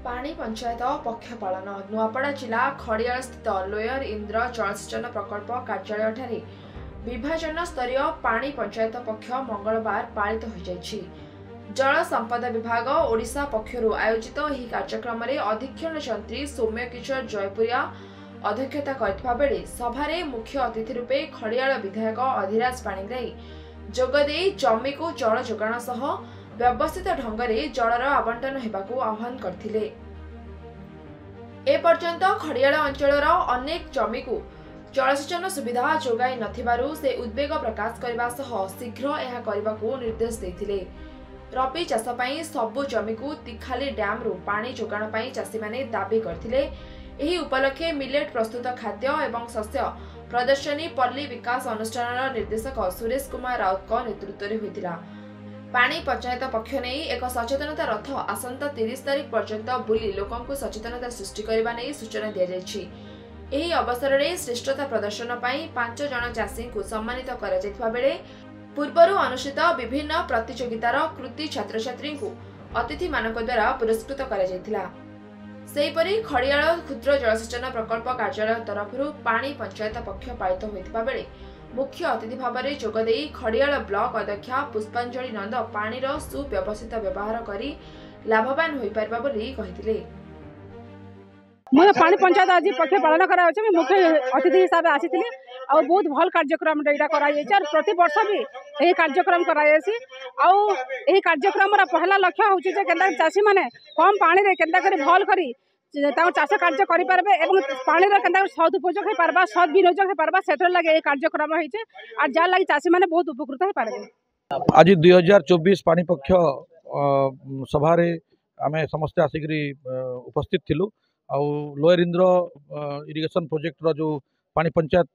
पानी पंचायत पक्ष पालन नुआपड़ा जिला खड़ियाल स्थित लोयर इंद्र जलसेचन प्रकल्प कार्यालय विभाजन स्तरीय पानी पंचायत पक्ष मंगलवार पालित हो जाइछि। जल संपद विभाग ओडिशा पक्षरु आयोजित एही कार्यक्रम रे अधीक्षण यंत्री सौम्य किशोर जयपुरिया अध्यक्षता करथिबा बेले सभारे मुख्य अतिथि रूपे खड़ियाल विधायक अधिराज पाणिग्राही जोगदे जमी को जल जोगाण सह व्यवस्थित ढंग से जलर आवंटन हेबाकू आह्वान करथिले। ए पर्यंत खड़ियाल अंचलर अनेक जमी को जलसेचन सुविधा जोगाई नथिबारु से उद्वेग प्रकाश करबा सह शीघ्र एहा करबाकू निर्देश दैथिले। रबी चाष पई सबु जमी को तिखाली डैम रु पानी जोगाण पई चासी माने दाबी करथिले। एही उपलक्षे मिलेट प्रस्तुत खाद्य एवं शस्य प्रदर्शनी पल्ली विकास अनुष्ठान निर्देशक सुरेश कुमार राउत को नेतृत्व रे होइतिला। पानी पंचायत पक्ष नहीं एक सचेतनता रथ आसंता 30 तारिख पर्यंत बुली लोकंकु सचेतनता सृष्टि करबा नै सूचना दिया जायछि। एही अवसर रे श्रेष्ठता प्रदर्शन पई 5 जन चासी को सम्मानित करा जायथबा बेले पूर्वरु अनुष्ठित विभिन्न प्रतियोगितार कृति छात्र छात्री को अतिथि मानक द्वारा पुरस्कृत करा जायथिला। सेहीपरि खड़ियाल क्षुद्र जलसेचन प्रकल्प कार्यालय तरफरु पानी पंचायत पक्ष पालित होइतबा बेले मुख्य अतिथि भाव में जोगदे खड़ियाल ब्लॉक अध्यक्षा पुष्पांजलि नंद पानी सुव्यवस्थित व्यवहार करी लाभवान होई परबा बोली कहिथिले। मैं पानी पंचायत आज पक्ष पालन करा मुख्य अतिथि हिसाब से आसी आ बहुत भल कार्यक्रम कर प्रति वर्ष भी यही कार्यक्रम कर कार्यक्रम पहला लक्ष्य हूँ चाषी मैंने कम पानी रे केंता करी भल करी चाष कार्य करेंगे और पानी के सदुपयोग हो पार्बा सद विनियोग हो पार्बा से लगे ये कार्यक्रम होइछे और जार लगी चाषी मैंने बहुत उपकृत हो पारे। आज 2024 पानी पक्ष सभा आमे समस्ते आसिक उपस्थित थिलु आ लोयर इंद्र इरिगेशन प्रोजेक्ट रो जो पानी पंचायत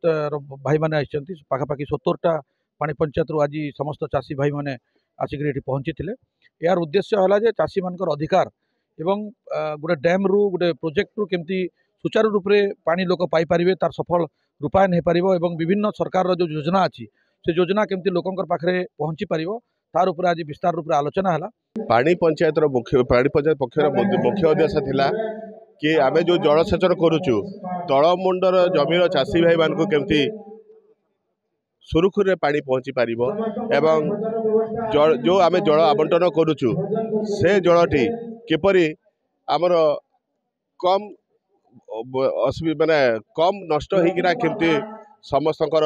भाई माने आइछंती पाखापाखि 70टा पानी पंचायत रो आज समस्त चाषी भाई माने आसिक एठी पहुंची थिले। यार उद्देश्य हला जे चाषी मानकर अधिकार एवं गोटे डैम रु गोटे प्रोजेक्ट रु केमती सुचारू रूप से पानी लोक पाई परिबे तार सफल रूपायन हो पारिबो एवं विभिन्न सरकार रो जो योजना अछि से योजना केमती लोकंकर पाखरे पहुंची पारिबो तार ऊपर आज विस्तार रूप से आलोचना हला। पानी पंचायत पक्षर मुख्य उद्देश्य थिला कि आमे जो जलसेचन करूचु तलमुंडर जमीर चाषी भाई मान को केमती सुरुखुरे पानी पहुंची पारिबो एवं जो आमे जल आवंटन करूचु से जलटी किपरि आमर कम माने कम नष्ट होइकिना केमती समस्तकर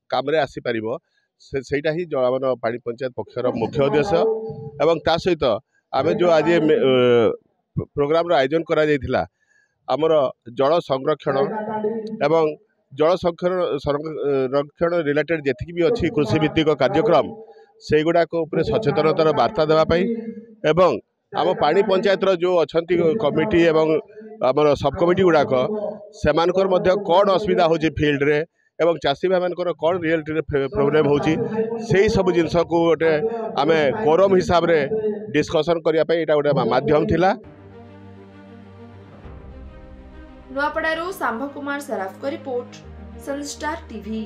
काम रे आसी पारिबो सेटा ही जल पानी पंचायत पक्षर मुख्य उद्देश्य एवं ता सहित आमे जो आज प्रोग्राम रो आयोजन करा जायथिला आमर जल संरक्षण एवं जल संरक्षण रिलेटेड जेतिक भी अच्छी कृषि भित्तिक कार्यक्रम से गुड़ाक सचेतनतार वार्ता देवाई एवं आम पानी पंचायत जो अच्छी कमिटी एवं आमर सब कमिटी गुड़ाक से कौन असुविधा हो फील्ड रे एवं चाषी भाई मानकर कौन रियल प्रोब्लेम होची से सब जिनस को गोटे आम कोरम हिसाब रे डिस्कसन करने गोटे माध्यम थिला। नुआपड़ारू सांभ कुमार सराफ को रिपोर्ट सनस्टार टीवी।